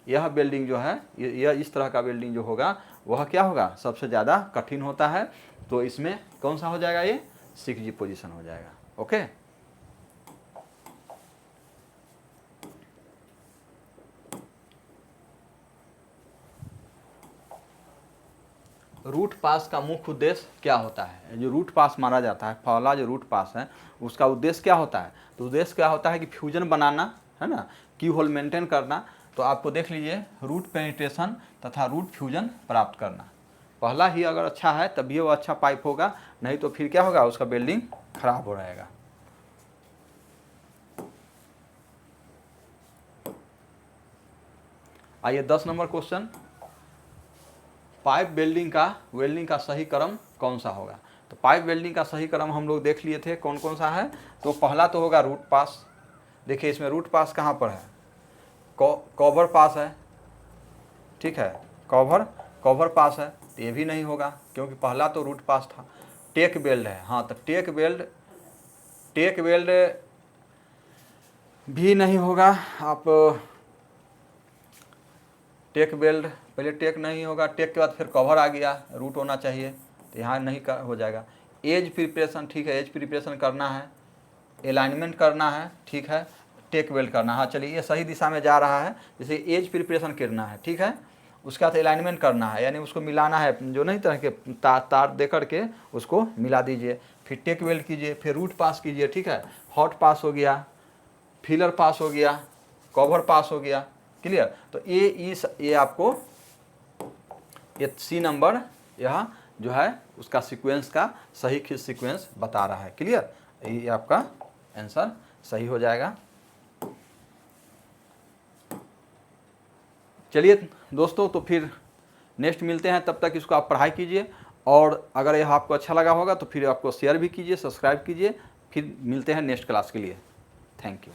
यह वेल्डिंग जो है, यह इस तरह का वेल्डिंग जो होगा वह क्या होगा, सबसे ज़्यादा कठिन होता है। तो इसमें कौन सा हो जाएगा, ये 6G पोजीशन हो जाएगा। ओके, रूट पास का मुख्य उद्देश्य क्या होता है, जो रूट पास माना जाता है, पहला जो रूट पास है उसका उद्देश्य क्या होता है, तो उद्देश्य क्या होता है कि फ्यूजन बनाना है ना, की होल मेंटेन करना। तो आपको देख लीजिए, रूट पेनिट्रेशन तथा रूट फ्यूजन प्राप्त करना। पहला ही अगर अच्छा है तभी वो अच्छा पाइप होगा, नहीं तो फिर क्या होगा, उसका वेल्डिंग खराब हो रहेगा। आइए 10 नंबर क्वेश्चन, पाइप वेल्डिंग का सही क्रम कौन सा होगा। तो पाइप वेल्डिंग का सही क्रम हम लोग देख लिए थे कौन कौन सा है। तो पहला तो होगा रूट पास। देखिए इसमें रूट पास कहाँ पर है, कवर पास है। ठीक है, कवर पास है, तो ये भी नहीं होगा क्योंकि पहला तो रूट पास था। टेक वेल्ड है, हाँ तो टेक वेल्ड भी नहीं होगा। आप टेक वेल्ड, पहले टेक नहीं होगा, टेक के बाद फिर कवर आ गया, रूट होना चाहिए, तो यहाँ नहीं हो जाएगा। एज प्रिपरेशन, ठीक है, एज प्रिपरेशन करना है, अलाइनमेंट करना है, ठीक है, टेक वेल्ड करना है। हाँ चलिए, ये सही दिशा में जा रहा है। जैसे एज प्रिपरेशन करना है, ठीक है, उसका तो अलाइनमेंट करना है, यानी उसको मिलाना है, जो नहीं तरह के तार दे करके उसको मिला दीजिए, फिर टेक वेल्ड कीजिए, फिर रूट पास कीजिए। ठीक है, हॉट पास हो गया, फिलर पास हो गया, कवर पास हो गया, क्लियर। तो ये आपको ये सी नंबर यह जो है उसका सीक्वेंस का सही सीक्वेंस बता रहा है, क्लियर। ये आपका आंसर सही हो जाएगा। चलिए दोस्तों, तो फिर नेक्स्ट मिलते हैं, तब तक इसको आप पढ़ाई कीजिए, और अगर यह आपको अच्छा लगा होगा तो फिर आपको शेयर भी कीजिए, सब्सक्राइब कीजिए। फिर मिलते हैं नेक्स्ट क्लास के लिए। Thank you.